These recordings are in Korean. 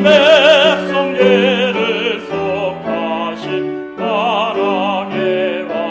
백성 예를 속하신 사랑의 왕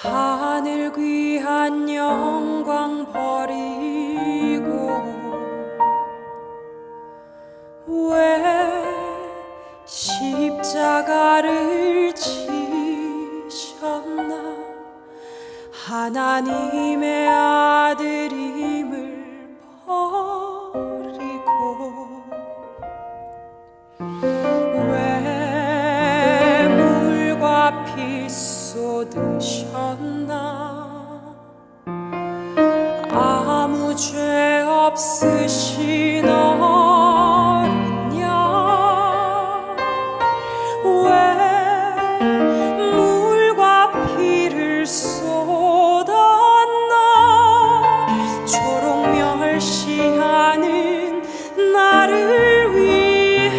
하늘 귀한 영광 버리고 왜 십자가를 지셨나. 하나님의 아들임을 버리고 왜 물과 피 쏟으셨나. 아무 죄 없으신 어린 양 왜 물과 피를 쏟았나. 초록 멸시하는 나를 위해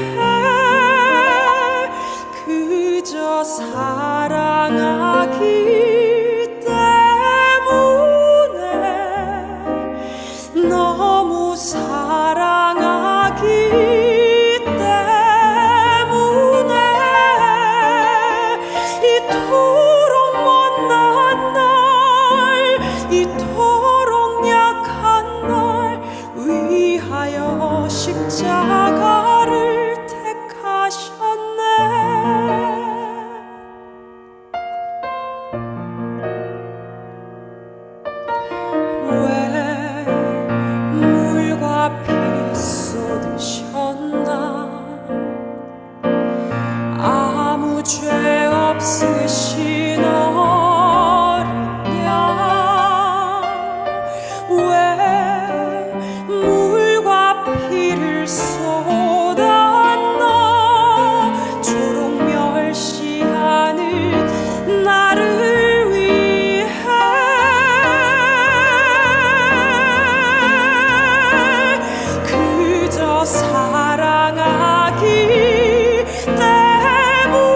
그저 사랑하기 때문에, 너무 사랑하기 때문에 이토록 못난 날, 이토록 약한 날 위하여 십자가를 택하셨네. 왜 물과 피 쏟으셨나. 아무 죄 없으신 어린 양 왜 물과 피를 쏟았나. 초록 멸시하는 나를 위해 그저 사랑하기 때문에,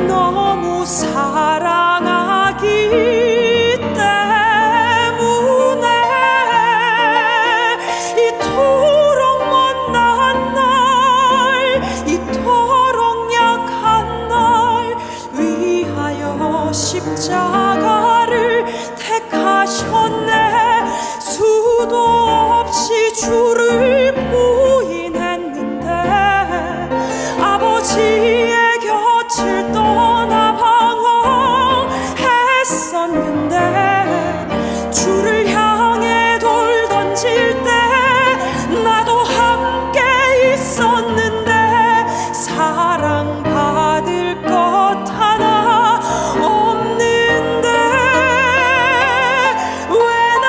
너무 사랑하기 때문에 이토록 못난 날, 이토록 약한 날 위하여 십자가를 택하셨네. 수도 없이 주를 부인했는데, 아버지의 곁을 떠나 방황했었는데, 주를 향해 돌 던질 때 나도 함께 있었는데, 사랑받을 것 하나 없는데 왜 날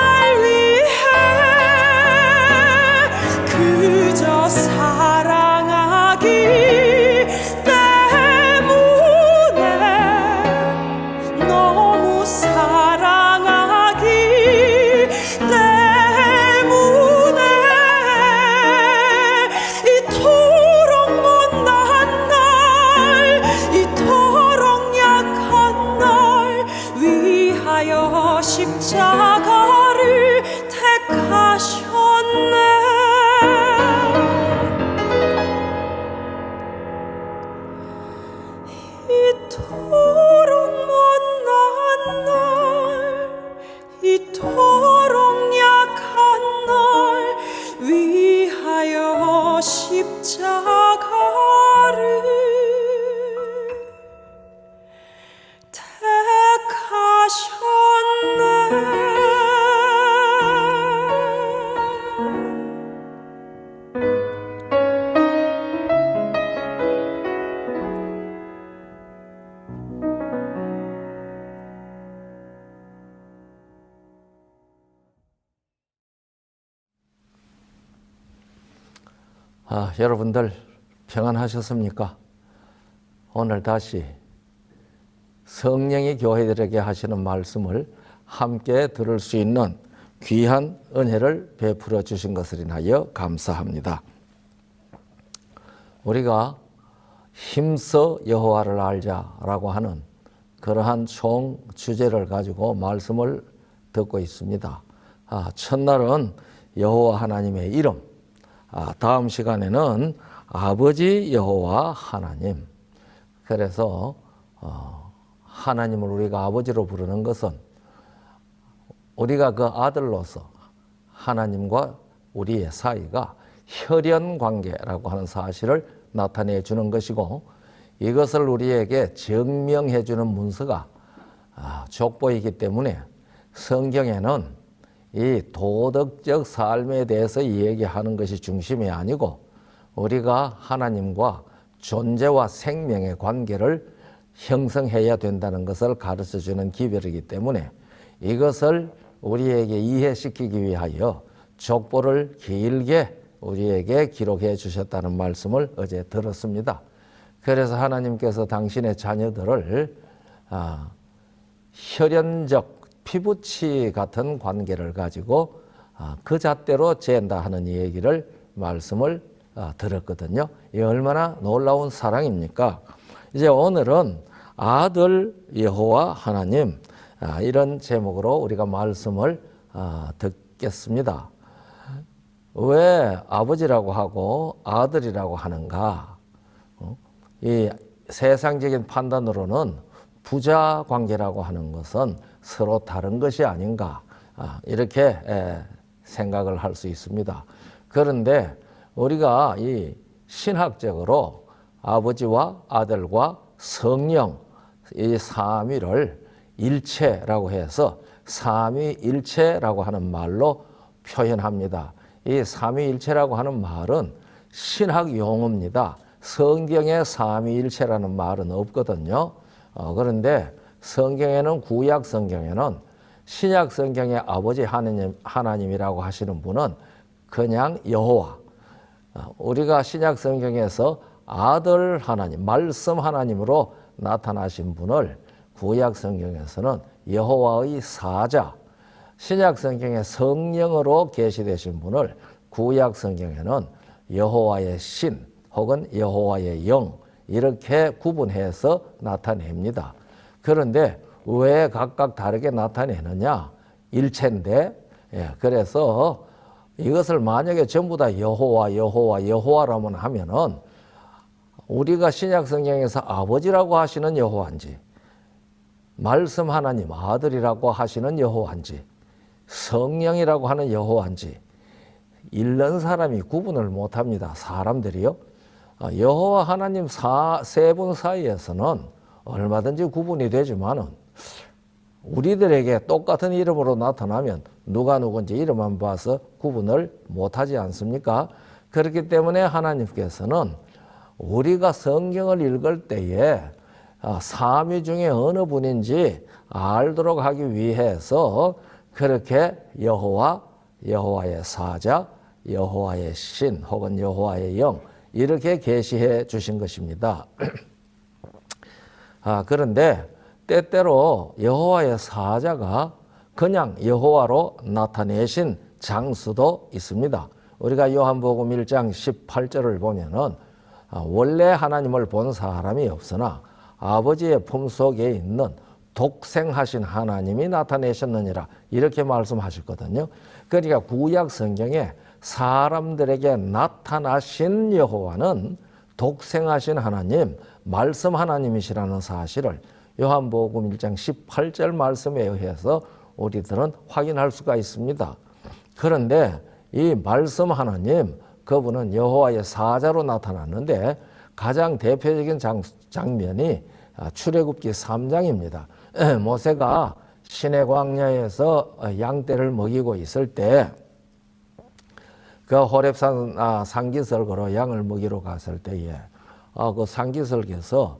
위해 그저 사랑하기 때문에, 너무 사랑하기 때문에 이토록 못난 날, 이토록 약한 날 위하여 십자가를 택하셨네. 이토록 못난 날, 이토록 약한 날 위하여 십자가를 택하셨네. 여러분들 평안하셨습니까? 오늘 다시 성령이 교회들에게 하시는 말씀을 함께 들을 수 있는 귀한 은혜를 베풀어 주신 것을 인하여 감사합니다. 우리가 힘써 여호와를 알자라고 하는 그러한 총 주제를 가지고 말씀을 듣고 있습니다. 첫날은 여호와 하나님의 이름, 다음 시간에는 아버지 여호와 하나님. 그래서 하나님을 우리가 아버지로 부르는 것은 우리가 그 아들로서 하나님과 우리의 사이가 혈연 관계라고 하는 사실을 나타내 주는 것이고, 이것을 우리에게 증명해 주는 문서가 족보이기 때문에 성경에는 이 도덕적 삶에 대해서 이야기하는 것이 중심이 아니고 우리가 하나님과 존재와 생명의 관계를 형성해야 된다는 것을 가르쳐 주는 기별이기 때문에 이것을 우리에게 이해시키기 위하여 족보를 길게 우리에게 기록해 주셨다는 말씀을 어제 들었습니다. 그래서 하나님께서 당신의 자녀들을 혈연적 피부치 같은 관계를 가지고 그 잣대로 잰다 하는 얘기를 말씀을 들었거든요. 이 얼마나 놀라운 사랑입니까? 이제 오늘은 아들 여호와 하나님, 이런 제목으로 우리가 말씀을 듣겠습니다. 왜 아버지라고 하고 아들이라고 하는가? 이 세상적인 판단으로는 부자 관계라고 하는 것은 서로 다른 것이 아닌가, 이렇게 생각을 할 수 있습니다. 그런데 우리가 이 신학적으로 아버지와 아들과 성령, 이 삼위를 일체라고 해서 삼위일체라고 하는 말로 표현합니다. 이 삼위일체라고 하는 말은 신학 용어입니다. 성경에 삼위일체라는 말은 없거든요. 그런데 성경에는, 구약 성경에는, 신약 성경의 아버지 하나님이라고 하시는 분은 그냥 여호와, 우리가 신약 성경에서 아들 하나님, 말씀 하나님으로 나타나신 분을 구약 성경에서는 여호와의 사자, 신약 성경에 성령으로 계시되신 분을 구약 성경에는 여호와의 신 혹은 여호와의 영, 이렇게 구분해서 나타냅니다. 그런데 왜 각각 다르게 나타내느냐? 일체인데, 그래서 이것을 만약에 전부 다 여호와라면 하면은 우리가 신약 성경에서 아버지라고 하시는 여호와인지, 말씀 하나님 아들이라고 하시는 여호와인지, 성령이라고 하는 여호와인지 읽는 사람이 구분을 못합니다. 사람들이요. 여호와 하나님 세 분 사이에서는 얼마든지 구분이 되지만은 우리들에게 똑같은 이름으로 나타나면 누가 누군지 이름만 봐서 구분을 못하지 않습니까? 그렇기 때문에 하나님께서는 우리가 성경을 읽을 때에 삼위 중에 어느 분인지 알도록 하기 위해서 그렇게 여호와의 사자, 여호와의 신 혹은 여호와의 영, 이렇게 계시해 주신 것입니다. 그런데 때때로 여호와의 사자가 그냥 여호와로 나타내신 장수도 있습니다. 우리가 요한복음 1장 18절을 보면은 원래 하나님을 본 사람이 없으나 아버지의 품속에 있는 독생하신 하나님이 나타내셨느니라, 이렇게 말씀하셨거든요. 그러니까 구약 성경에 사람들에게 나타나신 여호와는 독생하신 하나님, 말씀 하나님이시라는 사실을 요한복음 1장 18절 말씀에 의해서 우리들은 확인할 수가 있습니다. 그런데 이 말씀 하나님, 그분은 여호와의 사자로 나타났는데 가장 대표적인 장면이 출애굽기 3장입니다. 모세가 시내 광야에서 양떼를 먹이고 있을 때 그 호렙산 산기슭으로 양을 먹이러 갔을 때에 그 산기슭에서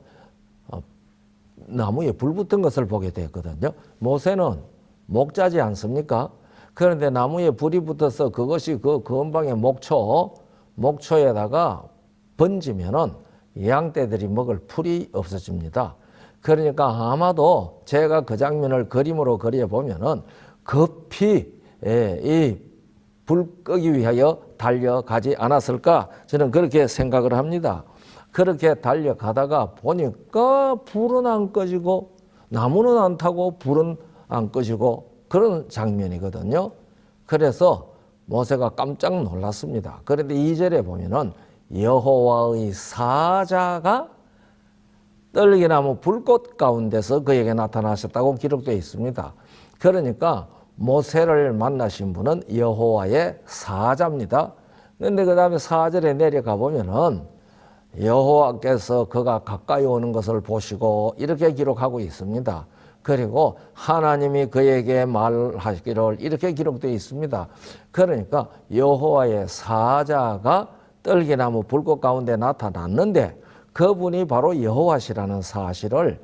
나무에 불 붙은 것을 보게 됐거든요. 모세는 목자지 않습니까? 그런데 나무에 불이 붙어서 그것이 그 근방의 목초에다가 번지면은 양떼들이 먹을 풀이 없어집니다. 그러니까 아마도 제가 그 장면을 그림으로 그려보면은 급히 이 불 끄기 위하여 달려가지 않았을까, 저는 그렇게 생각을 합니다. 그렇게 달려가다가 보니까 불은 안 꺼지고 나무는 안 타고 불은 안 꺼지고 그런 장면이거든요. 그래서 모세가 깜짝 놀랐습니다. 그런데 2절에 보면은 여호와의 사자가 떨기나무 불꽃 가운데서 그에게 나타나셨다고 기록되어 있습니다. 그러니까 모세를 만나신 분은 여호와의 사자입니다. 그런데 그 다음에 4절에 내려가 보면은 여호와께서 그가 가까이 오는 것을 보시고 이렇게 기록하고 있습니다. 그리고 하나님이 그에게 말하시기를 이렇게 기록되어 있습니다. 그러니까 여호와의 사자가 떨기나무 불꽃 가운데 나타났는데 그분이 바로 여호와시라는 사실을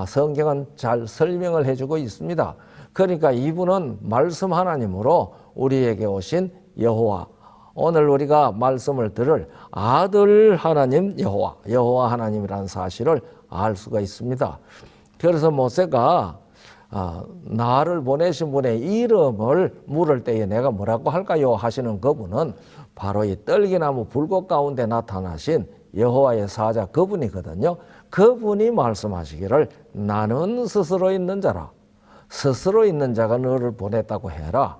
성경은 잘 설명을 해주고 있습니다. 그러니까 이분은 말씀 하나님으로 우리에게 오신 여호와, 오늘 우리가 말씀을 들을 아들 하나님 여호와 하나님이라는 사실을 알 수가 있습니다. 그래서 모세가 나를 보내신 분의 이름을 물을 때에 내가 뭐라고 할까요? 하시는 그분은 바로 이 떨기나무 불꽃 가운데 나타나신 여호와의 사자 그분이거든요. 그분이 말씀하시기를 나는 스스로 있는 자라. 스스로 있는 자가 너를 보냈다고 해라.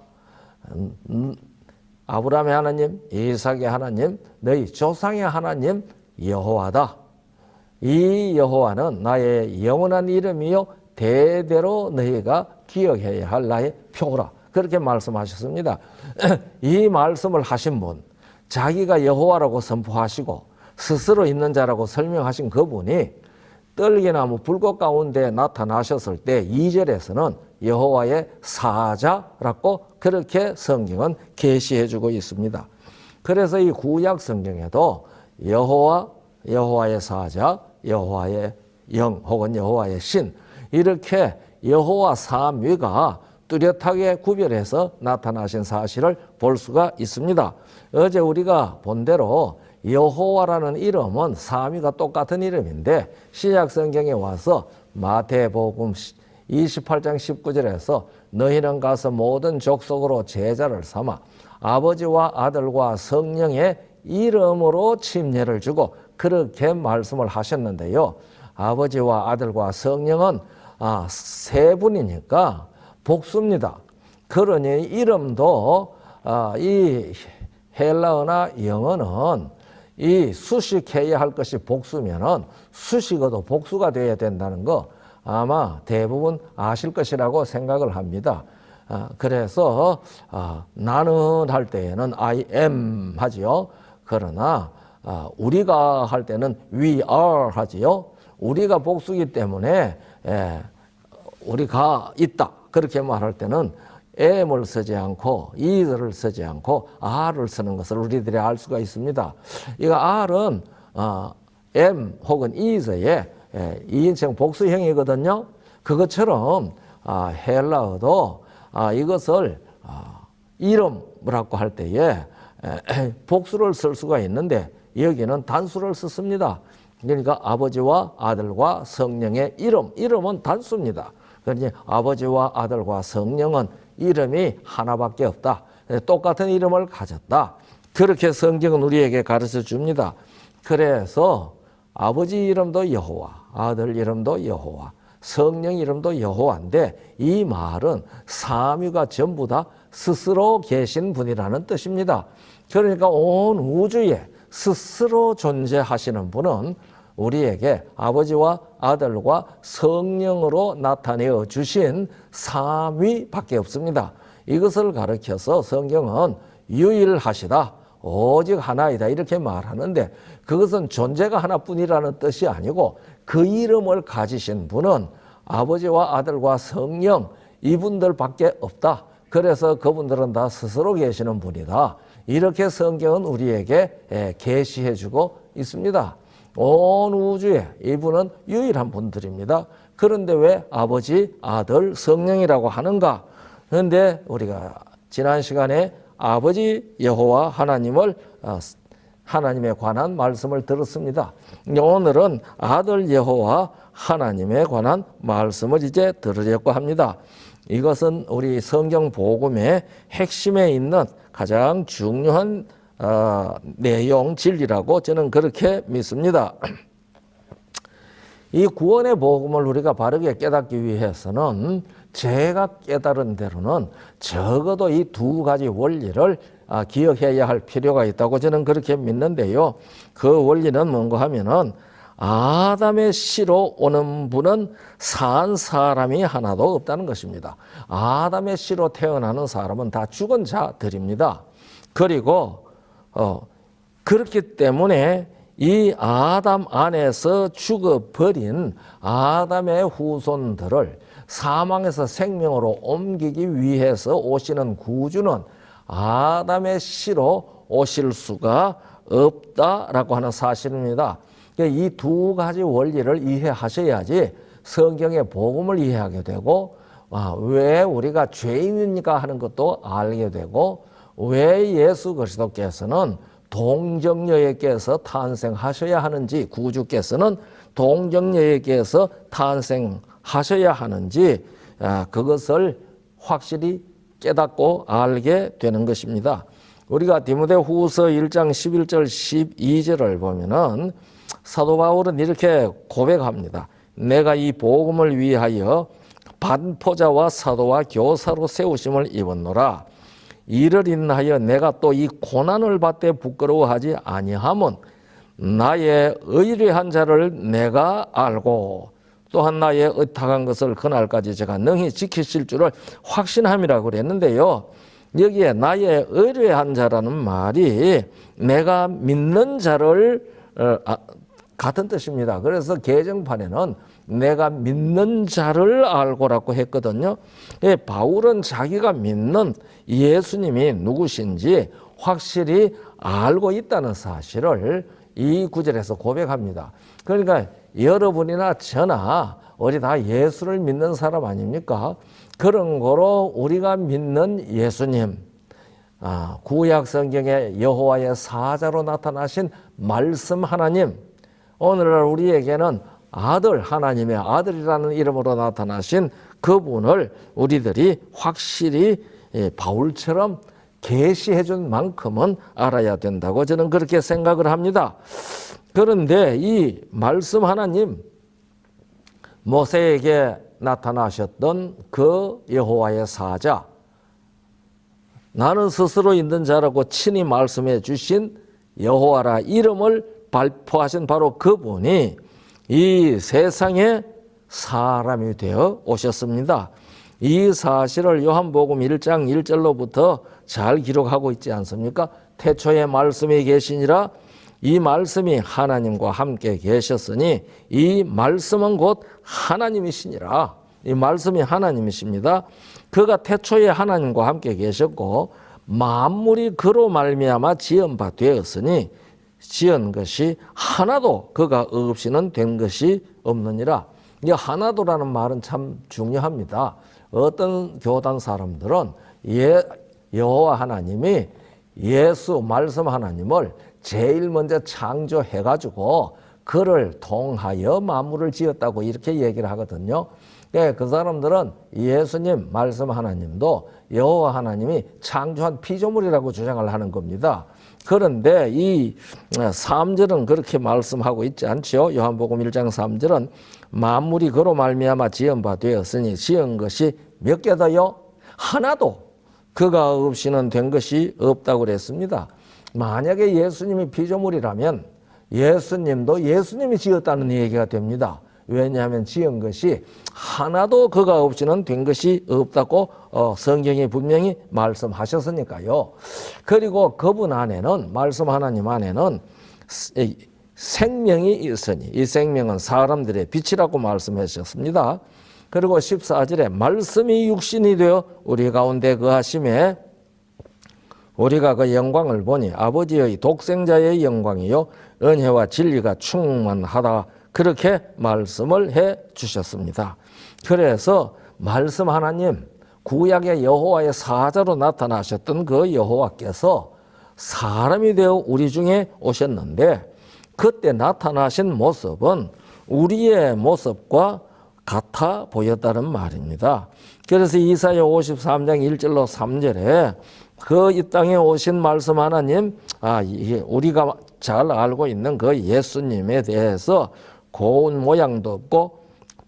아브라함의 하나님, 이삭의 하나님, 너희 조상의 하나님 여호와다. 이 여호와는 나의 영원한 이름이요 대대로 너희가 기억해야 할 나의 표라. 그렇게 말씀하셨습니다. 이 말씀을 하신 분, 자기가 여호와라고 선포하시고 스스로 있는 자라고 설명하신 그분이 떨기나무 불꽃 가운데 나타나셨을 때 2절에서는 여호와의 사자라고 그렇게 성경은 계시해 주고 있습니다. 그래서 이 구약 성경에도 여호와의 사자, 여호와의 영 혹은 여호와의 신 이렇게 여호와 삼위가 뚜렷하게 구별해서 나타나신 사실을 볼 수가 있습니다. 어제 우리가 본 대로 여호와라는 이름은 삼위가 똑같은 이름인데 신약 성경에 와서 마태복음 28장 19절에서 너희는 가서 모든 족속으로 제자를 삼아 아버지와 아들과 성령의 이름으로 침례를 주고 그렇게 말씀을 하셨는데요. 아버지와 아들과 성령은 세 분이니까 복수입니다. 그러니 이름도 이 헬라어나 영어는 이 수식해야 할 것이 복수면은 수식어도 복수가 되어야 된다는 거 아마 대부분 아실 것이라고 생각을 합니다. 그래서 나는 할 때에는 I am 하지요. 그러나 우리가 할 때는 we are 하지요. 우리가 복수이기 때문에 우리가 있다 그렇게 말할 때는 am을 쓰지 않고 is를 쓰지 않고 are를 쓰는 것을 우리들이 알 수가 있습니다. 이거 are는 am 혹은 is의 2인칭 복수형이거든요. 그것처럼 헬라어도 이것을 이름이라고 할 때에 복수를 쓸 수가 있는데 여기는 단수를 썼습니다. 그러니까 아버지와 아들과 성령의 이름은 단수입니다. 그러니 아버지와 아들과 성령은 이름이 하나밖에 없다. 똑같은 이름을 가졌다. 그렇게 성경은 우리에게 가르쳐 줍니다. 그래서 아버지 이름도 여호와, 아들 이름도 여호와, 성령 이름도 여호와인데 이 말은 삼위가 전부 다 스스로 계신 분이라는 뜻입니다. 그러니까 온 우주에 스스로 존재하시는 분은 우리에게 아버지와 아들과 성령으로 나타내어 주신 삼위밖에 없습니다. 이것을 가르쳐서 성경은 유일하시다, 오직 하나이다 이렇게 말하는데 그것은 존재가 하나뿐이라는 뜻이 아니고 그 이름을 가지신 분은 아버지와 아들과 성령 이분들밖에 없다. 그래서 그분들은 다 스스로 계시는 분이다. 이렇게 성경은 우리에게 계시해 주고 있습니다. 온 우주에 이분은 유일한 분들입니다. 그런데 왜 아버지, 아들, 성령이라고 하는가? 그런데 우리가 지난 시간에 아버지 여호와 하나님에 관한 말씀을 들었습니다. 오늘은 아들 여호와 하나님에 관한 말씀을 이제 들으려고 합니다. 이것은 우리 성경 복음의 핵심에 있는 가장 중요한 내용 진리라고 저는 그렇게 믿습니다. 이 구원의 복음을 우리가 바르게 깨닫기 위해서는 제가 깨달은 대로는 적어도 이 두 가지 원리를 기억해야 할 필요가 있다고 저는 그렇게 믿는데요. 그 원리는 뭔가 하면은 아담의 씨로 오는 분은 산 사람이 하나도 없다는 것입니다. 아담의 씨로 태어나는 사람은 다 죽은 자들입니다. 그리고 그렇기 때문에 이 아담 안에서 죽어버린 아담의 후손들을 사망에서 생명으로 옮기기 위해서 오시는 구주는 아담의 씨로 오실 수가 없다라고 하는 사실입니다. 이 두 가지 원리를 이해하셔야지 성경의 복음을 이해하게 되고 왜 우리가 죄인입니까 하는 것도 알게 되고 왜 예수 그리스도께서는 동정녀에게서 탄생하셔야 하는지 구주께서는 동정녀에게서 탄생하셔야 하는지 그것을 확실히 깨닫고 알게 되는 것입니다. 우리가 디모데후서 1장 11절 12절을 보면은 사도 바울은 이렇게 고백합니다. 내가 이 복음을 위하여 반포자와 사도와 교사로 세우심을 입었노라. 이를 인하여 내가 또 이 고난을 받되 부끄러워하지 아니함은 나의 의뢰한 자를 내가 알고 또한 나의 의탁한 것을 그날까지 제가 능히 지키실 줄을 확신함이라고 그랬는데요. 여기에 나의 의뢰한 자라는 말이 내가 믿는 자를 같은 뜻입니다. 그래서 개정판에는 내가 믿는 자를 알고라고 했거든요. 바울은 자기가 믿는 예수님이 누구신지 확실히 알고 있다는 사실을 이 구절에서 고백합니다. 그러니까 여러분이나 저나 우리 다 예수를 믿는 사람 아닙니까? 그런 거로 우리가 믿는 예수님, 구약 성경의 여호와의 사자로 나타나신 말씀 하나님, 오늘날 우리에게는 아들 하나님의 아들이라는 이름으로 나타나신 그분을 우리들이 확실히 바울처럼 계시해 준 만큼은 알아야 된다고 저는 그렇게 생각을 합니다. 그런데 이 말씀 하나님, 모세에게 나타나셨던 그 여호와의 사자, 나는 스스로 있는 자라고 친히 말씀해 주신 여호와라 이름을 발표하신 바로 그분이 이 세상에 사람이 되어 오셨습니다. 이 사실을 요한복음 1장 1절로부터 잘 기록하고 있지 않습니까? 태초에 말씀이 계시니라 이 말씀이 하나님과 함께 계셨으니 이 말씀은 곧 하나님이시니라. 이 말씀이 하나님이십니다. 그가 태초에 하나님과 함께 계셨고 만물이 그로 말미암아 지은 바 되었으니 지은 것이 하나도 그가 없이는 된 것이 없느니라. 이 하나도라는 말은 참 중요합니다. 어떤 교단 사람들은 여호와 하나님이 예수 말씀 하나님을 제일 먼저 창조해가지고 그를 통하여 만물을 지었다고 이렇게 얘기를 하거든요. 그 사람들은 예수님 말씀 하나님도 여호와 하나님이 창조한 피조물이라고 주장을 하는 겁니다. 그런데 이 3절은 그렇게 말씀하고 있지 않죠. 요한복음 1장 3절은 만물이 그로 말미암아 지은 바 되었으니 지은 것이 몇 개다요? 하나도 그가 없이는 된 것이 없다고 그랬습니다. 만약에 예수님이 피조물이라면 예수님도 예수님이 지었다는 얘기가 됩니다. 왜냐하면 지은 것이 하나도 그가 없이는 된 것이 없다고 성경이 분명히 말씀하셨으니까요. 그리고 그분 안에는 말씀 하나님 안에는 생명이 있으니 이 생명은 사람들의 빛이라고 말씀하셨습니다. 그리고 14절에 말씀이 육신이 되어 우리 가운데 거하심에 우리가 그 영광을 보니 아버지의 독생자의 영광이요 은혜와 진리가 충만하다. 그렇게 말씀을 해 주셨습니다. 그래서 말씀 하나님, 구약의 여호와의 사자로 나타나셨던 그 여호와께서 사람이 되어 우리 중에 오셨는데 그때 나타나신 모습은 우리의 모습과 같아 보였다는 말입니다. 그래서 이사야 53장 1절로 3절에 그 이 땅에 오신 말씀 하나님, 우리가 잘 알고 있는 그 예수님에 대해서 고운 모양도 없고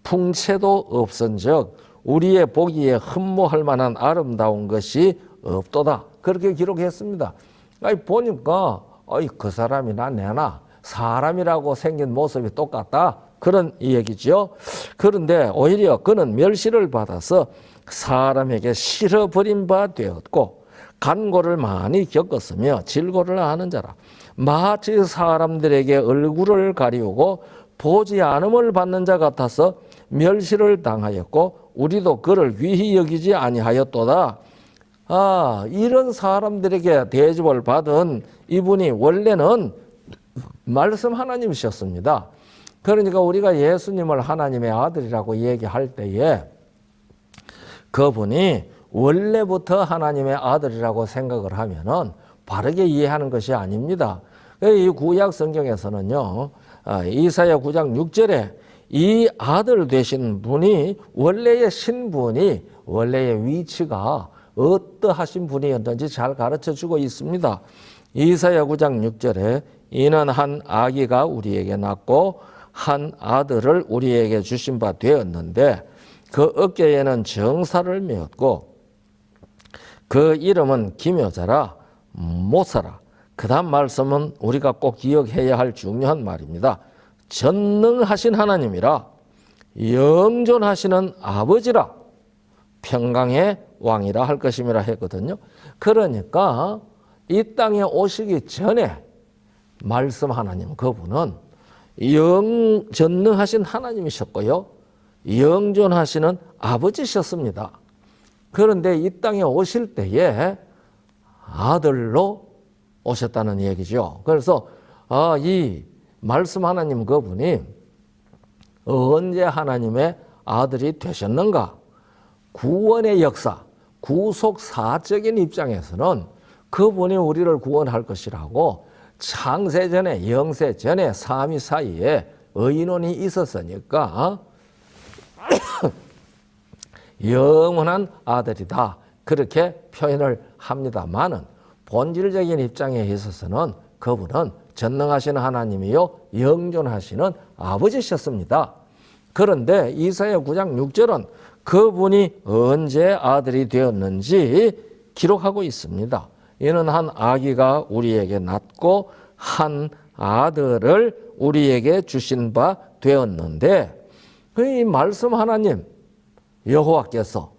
풍채도 없은즉 우리의 보기에 흠모할 만한 아름다운 것이 없도다. 그렇게 기록했습니다. 보니까 그 사람이나 내나 사람이라고 생긴 모습이 똑같다. 그런 얘기죠. 그런데 오히려 그는 멸시를 받아서 사람에게 싫어버린 바 되었고 간고를 많이 겪었으며 질고를 하는 자라. 마치 사람들에게 얼굴을 가리우고 보지 않음을 받는 자 같아서 멸시를 당하였고 우리도 그를 귀히 여기지 아니하였도다. 이런 사람들에게 대접을 받은 이분이 원래는 말씀 하나님이셨습니다. 그러니까 우리가 예수님을 하나님의 아들이라고 얘기할 때에 그분이 원래부터 하나님의 아들이라고 생각을 하면은 바르게 이해하는 것이 아닙니다. 이 구약 성경에서는요, 이사야 9장 6절에 이 아들 되신 분이 원래의 신분이 원래의 위치가 어떠하신 분이었는지 잘 가르쳐 주고 있습니다. 이사야 9장 6절에 이는 한 아기가 우리에게 낳고 한 아들을 우리에게 주신 바 되었는데 그 어깨에는 정사를 메었고 그 이름은 기묘자라 모사라. 그 다음 말씀은 우리가 꼭 기억해야 할 중요한 말입니다. 전능하신 하나님이라 영존하시는 아버지라 평강의 왕이라 할 것임이라 했거든요. 그러니까 이 땅에 오시기 전에 말씀 하나님 그분은 전능하신 하나님이셨고요. 영존하시는 아버지셨습니다. 그런데 이 땅에 오실 때에 아들로 오셨다는 얘기죠. 그래서 이 말씀 하나님 그분이 언제 하나님의 아들이 되셨는가? 구원의 역사, 구속사적인 입장에서는 그분이 우리를 구원할 것이라고 창세 전에 영세 전에 삼위 사이에 의논이 있었으니까 영원한 아들이다 그렇게 표현을 합니다만은 본질적인 입장에 있어서는 그분은 전능하신 하나님이요 영존하시는 아버지셨습니다. 그런데 이사야 9장 6절은 그분이 언제 아들이 되었는지 기록하고 있습니다. 이는 한 아기가 우리에게 낳고 한 아들을 우리에게 주신 바 되었는데 이 말씀 하나님 여호와께서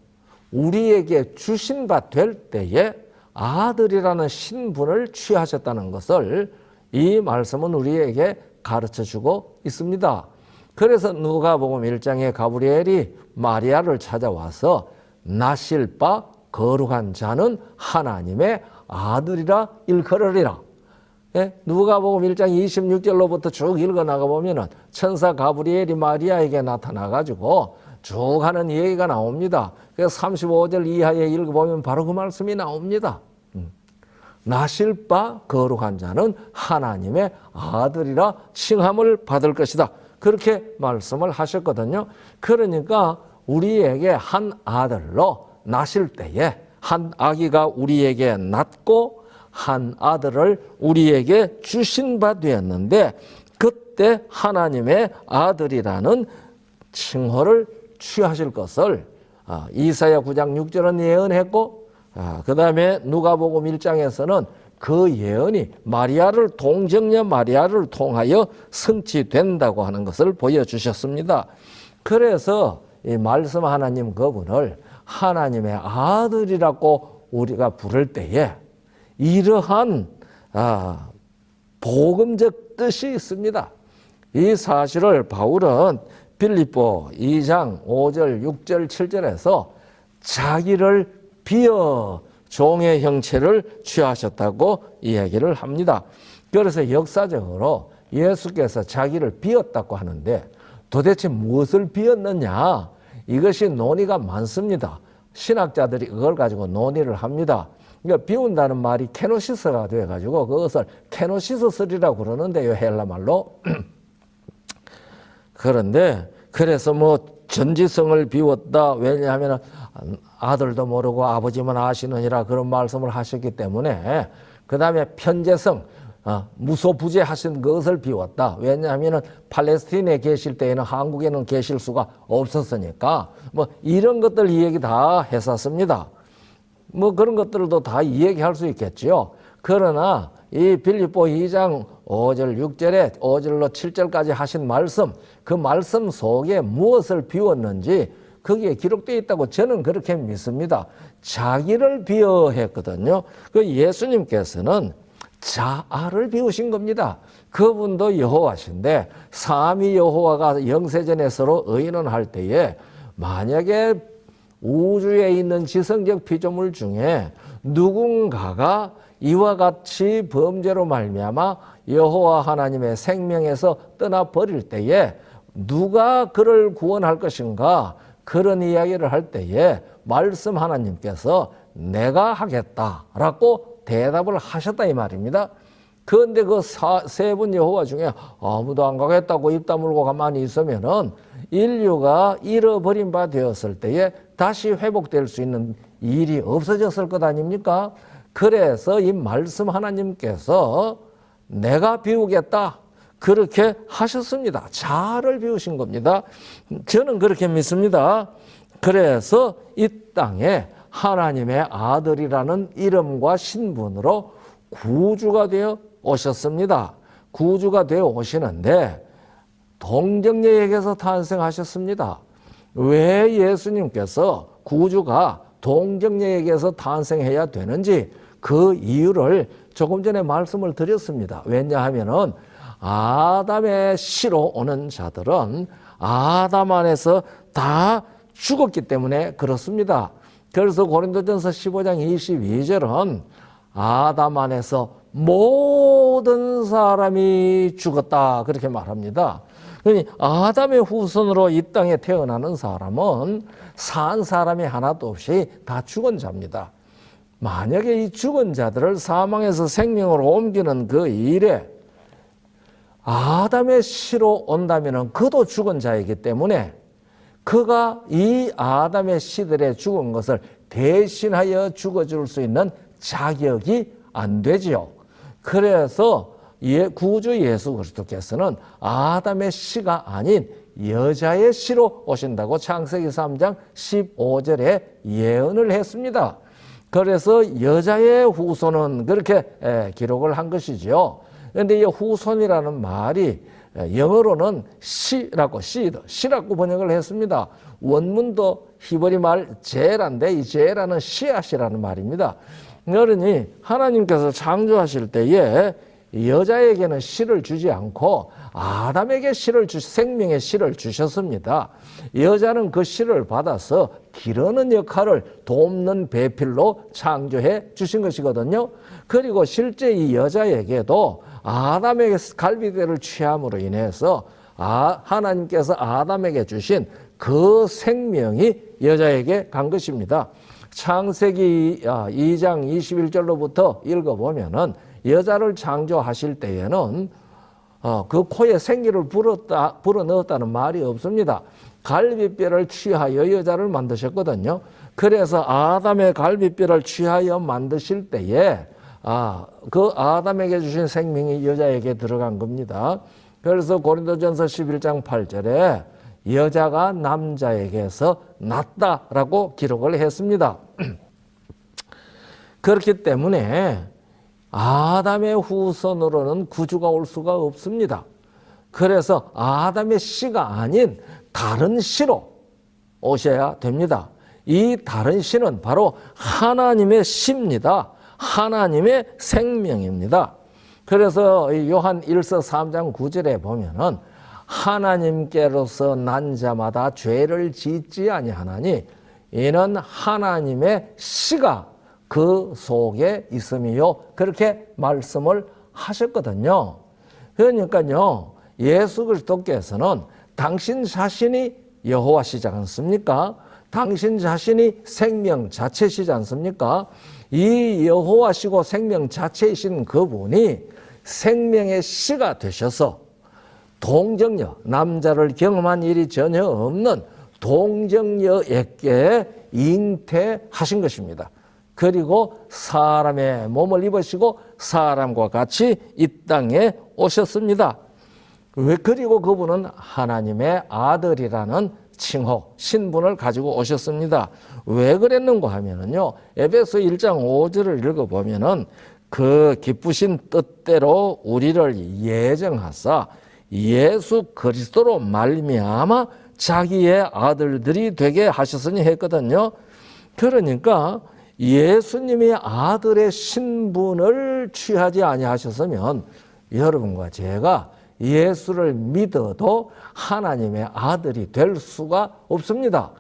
우리에게 주신 바 될 때에 아들이라는 신분을 취하셨다는 것을 이 말씀은 우리에게 가르쳐주고 있습니다. 그래서 누가복음 1장에 가브리엘이 마리아를 찾아와서 나실 바 거룩한 자는 하나님의 아들이라 일컬으리라. 누가복음 1장 26절로부터 쭉 읽어나가 보면은 천사 가브리엘이 마리아에게 나타나가지고 쭉 하는 얘기가 나옵니다. 그래서 35절 이하에 읽어보면 바로 그 말씀이 나옵니다. 나실 바 거룩한 자는 하나님의 아들이라 칭함을 받을 것이다. 그렇게 말씀을 하셨거든요. 그러니까 우리에게 한 아들로 나실 때에 한 아기가 우리에게 낳고 한 아들을 우리에게 주신 바 되었는데 그때 하나님의 아들이라는 칭호를 취하실 것을 이사야 9장 6절은 예언했고 그 다음에 누가복음 1장에서는 그 예언이 마리아를 동정녀 마리아를 통하여 성취된다고 하는 것을 보여주셨습니다. 그래서 이 말씀 하나님 그분을 하나님의 아들이라고 우리가 부를 때에 이러한 복음적 뜻이 있습니다. 이 사실을 바울은 빌립보 2장 5절 6절 7절에서 자기를 비어 종의 형체를 취하셨다고 이야기를 합니다. 그래서 역사적으로 예수께서 자기를 비었다고 하는데 도대체 무엇을 비었느냐? 이것이 논의가 많습니다. 신학자들이 그걸 가지고 논의를 합니다. 그러니까 비운다는 말이 케노시스가 돼가지고 그것을 케노시스설이라고 그러는데요, 헬라 말로. 그런데 그래서 뭐 전지성을 비웠다. 왜냐하면 아들도 모르고 아버지만 아시느니라 그런 말씀을 하셨기 때문에 그 다음에 편재성 무소부재하신 것을 비웠다. 왜냐하면 팔레스틴에 계실 때에는 한국에는 계실 수가 없었으니까 뭐 이런 것들 이야기 다 했었습니다. 뭐 그런 것들도 다 이야기할 수 있겠죠. 그러나 이 빌립보 2장 5절 6절에 5절로 7절까지 하신 말씀, 그 말씀 속에 무엇을 비웠는지 거기에 기록되어 있다고 저는 그렇게 믿습니다. 자기를 비워했거든요. 그 예수님께서는 자아를 비우신 겁니다. 그분도 여호와신데 삼위 여호와가 영세전에 서로 의논할 때에 만약에 우주에 있는 지성적 피조물 중에 누군가가 이와 같이 범죄로 말미암아 여호와 하나님의 생명에서 떠나버릴 때에 누가 그를 구원할 것인가, 그런 이야기를 할 때에 말씀 하나님께서 내가 하겠다라고 대답을 하셨다 이 말입니다. 그런데 그 세 분 여호와 중에 아무도 안 가겠다고 입 다물고 가만히 있으면은 인류가 잃어버린 바 되었을 때에 다시 회복될 수 있는 일이 없어졌을 것 아닙니까? 그래서 이 말씀 하나님께서 내가 비우겠다 그렇게 하셨습니다. 자아를 비우신 겁니다. 저는 그렇게 믿습니다. 그래서 이 땅에 하나님의 아들이라는 이름과 신분으로 구주가 되어 오셨습니다. 구주가 되어 오시는데 동정녀에게서 탄생하셨습니다. 왜 예수님께서 구주가 동정녀에게서 탄생해야 되는지 그 이유를 조금 전에 말씀을 드렸습니다. 왜냐하면은 아담의 씨로 오는 자들은 아담 안에서 다 죽었기 때문에 그렇습니다. 그래서 고린도전서 15장 22절은 아담 안에서 모든 사람이 죽었다 그렇게 말합니다. 그러니 아담의 후손으로 이 땅에 태어나는 사람은 산 사람이 하나도 없이 다 죽은 자입니다. 만약에 이 죽은 자들을 사망에서 생명으로 옮기는 그 일에 아담의 씨로 온다면 그도 죽은 자이기 때문에 그가 이 아담의 씨들의 죽은 것을 대신하여 죽어줄 수 있는 자격이 안 되지요. 그래서 구주 예수 그리스도께서는 아담의 씨가 아닌 여자의 씨로 오신다고 창세기 3장 15절에 예언을 했습니다. 그래서 여자의 후손은 그렇게 기록을 한 것이지요. 그런데 이 후손이라는 말이 영어로는 씨라고 번역을 했습니다. 원문도 히브리 말 제라인데 이 제라는 씨앗이라는 말입니다. 그러니 하나님께서 창조하실 때에 여자에게는 씨를 주지 않고 아담에게 생명의 씨를 주셨습니다. 여자는 그 씨를 받아서 기르는 역할을 돕는 배필로 창조해 주신 것이거든요. 그리고 실제 이 여자에게도 아담에게 갈비뼈를 취함으로 인해서 하나님께서 아담에게 주신 그 생명이 여자에게 간 것입니다. 창세기 2장 21절로부터 읽어보면은 여자를 창조하실 때에는 그 코에 생기를 불어넣었다는 말이 없습니다. 갈비뼈를 취하여 여자를 만드셨거든요. 그래서 아담의 갈비뼈를 취하여 만드실 때에 그 아담에게 주신 생명이 여자에게 들어간 겁니다. 그래서 고린도전서 11장 8절에 여자가 남자에게서 났다라고 기록을 했습니다. 그렇기 때문에 아담의 후손으로는 구주가 올 수가 없습니다. 그래서 아담의 씨가 아닌 다른 씨로 오셔야 됩니다. 이 다른 씨는 바로 하나님의 씨입니다. 하나님의 생명입니다. 그래서 요한 1서 3장 9절에 보면은 하나님께로서 난 자마다 죄를 짓지 아니하나니 이는 하나님의 씨가 그 속에 있음이요. 그렇게 말씀을 하셨거든요. 그러니까요, 예수 그리스도께서는 당신 자신이 여호와시지 않습니까? 당신 자신이 생명 자체시지 않습니까? 이 여호와시고 생명 자체이신 그분이 생명의 씨가 되셔서 동정녀, 남자를 경험한 일이 전혀 없는 동정녀에게 잉태하신 것입니다. 그리고 사람의 몸을 입으시고 사람과 같이 이 땅에 오셨습니다. 그리고 그분은 하나님의 아들이라는 칭호, 신분을 가지고 오셨습니다. 왜 그랬는가 하면은요, 에베소 1장 5절을 읽어보면은 그 기쁘신 뜻대로 우리를 예정하사 예수 그리스도로 말미암아 자기의 아들들이 되게 하셨으니 했거든요. 그러니까 예수님이 아들의 신분을 취하지 아니하셨으면 여러분과 제가 예수를 믿어도 하나님의 아들이 될 수가 없습니다.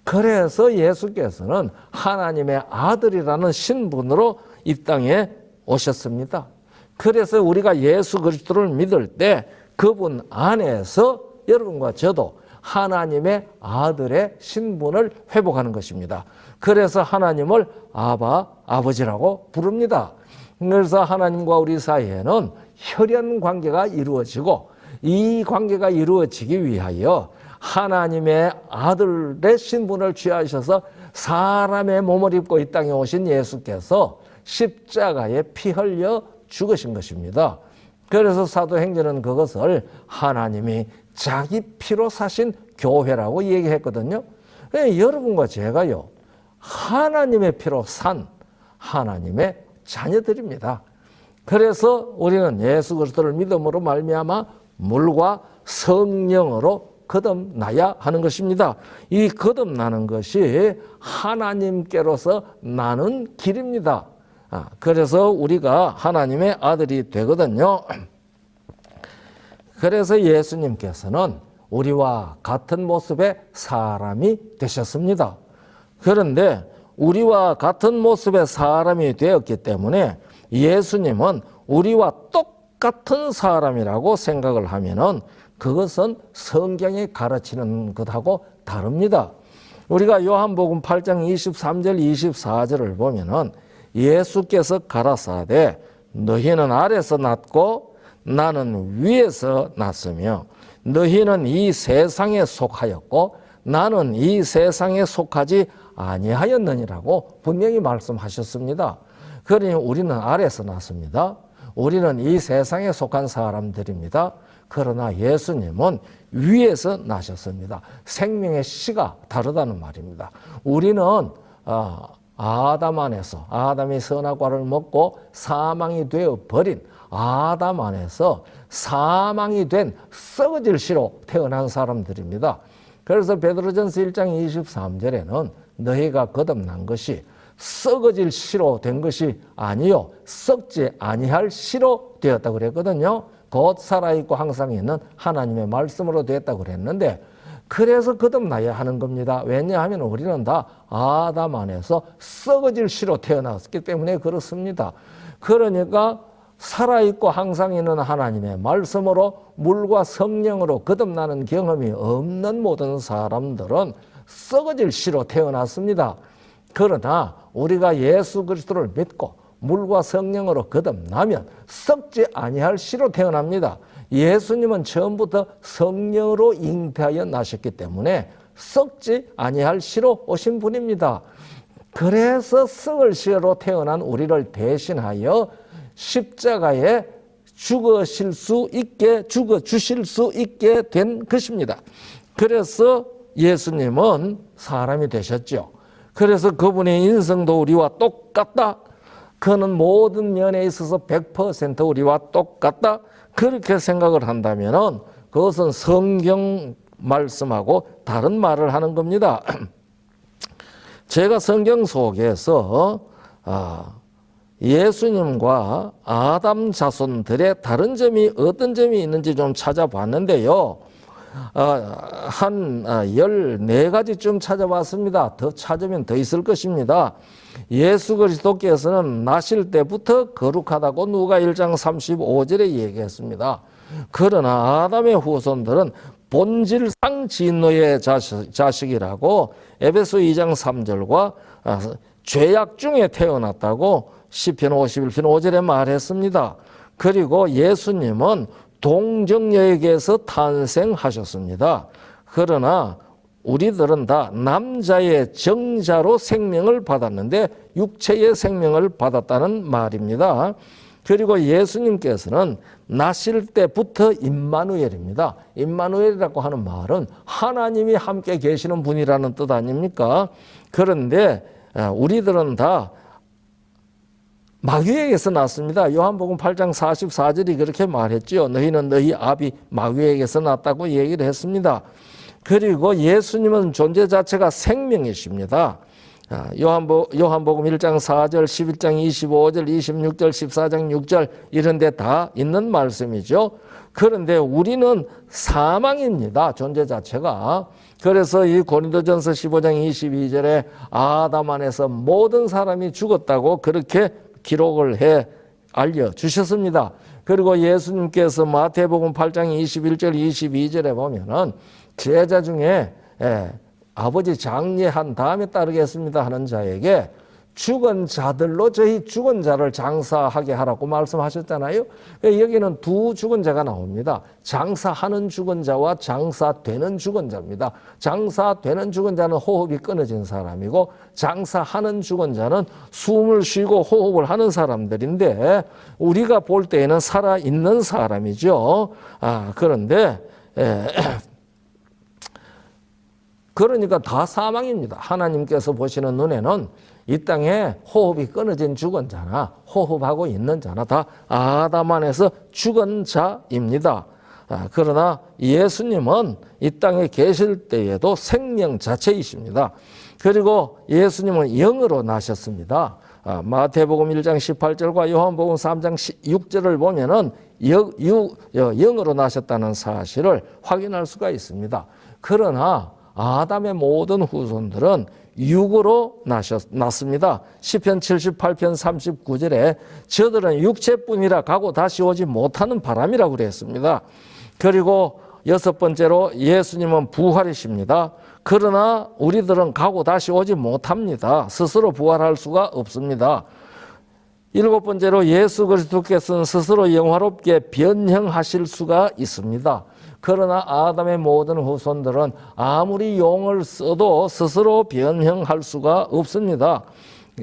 그래서 예수께서는 하나님의 아들이라는 신분으로 이 땅에 오셨습니다. 그래서 우리가 예수 그리스도를 믿을 때 그분 안에서 여러분과 저도 하나님의 아들의 신분을 회복하는 것입니다. 그래서 하나님을 아바, 아버지라고 부릅니다. 그래서 하나님과 우리 사이에는 혈연 관계가 이루어지고 이 관계가 이루어지기 위하여 하나님의 아들의 신분을 취하셔서 사람의 몸을 입고 이 땅에 오신 예수께서 십자가에 피 흘려 죽으신 것입니다. 그래서 사도행전은 그것을 하나님이 자기 피로 사신 교회라고 얘기했거든요. 여러분과 제가요, 하나님의 피로 산 하나님의 자녀들입니다. 그래서 우리는 예수 그리스도를 믿음으로 말미암아 물과 성령으로 거듭나야 하는 것입니다. 이 거듭나는 것이 하나님께로서 나는 길입니다. 그래서 우리가 하나님의 아들이 되거든요. 그래서 예수님께서는 우리와 같은 모습의 사람이 되셨습니다. 그런데 우리와 같은 모습의 사람이 되었기 때문에 예수님은 우리와 똑같은 사람이라고 생각을 하면은 그것은 성경이 가르치는 것하고 다릅니다. 우리가 요한복음 8장 23절 24절을 보면은 예수께서 가라사대 너희는 아래서 났고 나는 위에서 났으며 너희는 이 세상에 속하였고 나는 이 세상에 속하지 아니하였느니라고 분명히 말씀하셨습니다. 그러니 우리는 아래서 났습니다. 우리는 이 세상에 속한 사람들입니다. 그러나 예수님은 위에서 나셨습니다. 생명의 씨가 다르다는 말입니다. 우리는 아담 안에서 아담이 선악과를 먹고 사망이 되어 버린 아담 안에서 사망이 된 썩어질 씨로 태어난 사람들입니다. 그래서 베드로전서 1장 23절에는 너희가 거듭난 것이 썩어질 씨로 된 것이 아니요 썩지 아니할 씨로 되었다고 그랬거든요. 곧 살아있고 항상 있는 하나님의 말씀으로 되었다고 그랬는데 그래서 거듭나야 하는 겁니다. 왜냐하면 우리는 다 아담 안에서 썩어질 씨로 태어났기 때문에 그렇습니다. 그러니까 살아있고 항상 있는 하나님의 말씀으로 물과 성령으로 거듭나는 경험이 없는 모든 사람들은 썩어질 씨로 태어났습니다. 그러나 우리가 예수 그리스도를 믿고 물과 성령으로 거듭나면 썩지 아니할 씨로 태어납니다. 예수님은 처음부터 성령으로 잉태하여 나셨기 때문에 썩지 아니할 씨로 오신 분입니다. 그래서 썩을 씨로 태어난 우리를 대신하여 십자가에 죽어 주실 수 있게 된 것입니다. 그래서 예수님은 사람이 되셨죠. 그래서 그분의 인성도 우리와 똑같다. 그는 모든 면에 있어서 100% 우리와 똑같다. 그렇게 생각을 한다면 그것은 성경 말씀하고 다른 말을 하는 겁니다. 제가 성경 속에서 예수님과 아담 자손들의 다른 점이 어떤 점이 있는지 좀 찾아봤는데요. 한 14가지쯤 찾아봤습니다. 더 찾으면 더 있을 것입니다. 예수 그리스도께서는 나실 때부터 거룩하다고 누가 1장 35절에 얘기했습니다. 그러나 아담의 후손들은 본질상 진노의 자식이라고 에베소 2장 3절과 죄악 중에 태어났다고 시편 51편 5절에 말했습니다. 그리고 예수님은 동정녀에게서 탄생하셨습니다. 그러나 우리들은 다 남자의 정자로 생명을 받았는데 육체의 생명을 받았다는 말입니다. 그리고 예수님께서는 나실 때부터 임마누엘입니다. 임마누엘이라고 하는 말은 하나님이 함께 계시는 분이라는 뜻 아닙니까? 그런데 우리들은 다 마귀에게서 났습니다. 요한복음 8장 44절이 그렇게 말했죠. 너희는 너희 아비 마귀에게서 났다고 얘기를 했습니다. 그리고 예수님은 존재 자체가 생명이십니다. 요한복음 1장 4절, 11장 25절, 26절, 14장 6절 이런 데 다 있는 말씀이죠. 그런데 우리는 사망입니다. 존재 자체가. 그래서 이 고린도전서 15장 22절에 아담 안에서 모든 사람이 죽었다고 그렇게 기록을 해 알려주셨습니다. 그리고 예수님께서 마태복음 8장 21절 22절에 보면은 제자 중에 아버지 장례한 다음에 따르겠습니다 하는 자에게 죽은 자들로 저희 죽은 자를 장사하게 하라고 말씀하셨잖아요. 여기는 두 죽은 자가 나옵니다. 장사하는 죽은 자와 장사되는 죽은 자입니다. 장사되는 죽은 자는 호흡이 끊어진 사람이고 장사하는 죽은 자는 숨을 쉬고 호흡을 하는 사람들인데 우리가 볼 때에는 살아있는 사람이죠. 그런데 그러니까 다 사망입니다. 하나님께서 보시는 눈에는 이 땅에 호흡이 끊어진 죽은 자나 호흡하고 있는 자나 다 아담 안에서 죽은 자입니다. 그러나 예수님은 이 땅에 계실 때에도 생명 자체이십니다. 그리고 예수님은 영으로 나셨습니다. 마태복음 1장 18절과 요한복음 3장 6절을 보면은 영으로 나셨다는 사실을 확인할 수가 있습니다. 그러나 아담의 모든 후손들은 육으로 났습니다. 시편 78편 39절에 저들은 육체뿐이라 가고 다시 오지 못하는 바람이라고 그랬습니다. 그리고 여섯 번째로 예수님은 부활이십니다. 그러나 우리들은 가고 다시 오지 못합니다. 스스로 부활할 수가 없습니다. 일곱 번째로 예수 그리스도께서는 스스로 영화롭게 변형하실 수가 있습니다. 그러나 아담의 모든 후손들은 아무리 용을 써도 스스로 변형할 수가 없습니다.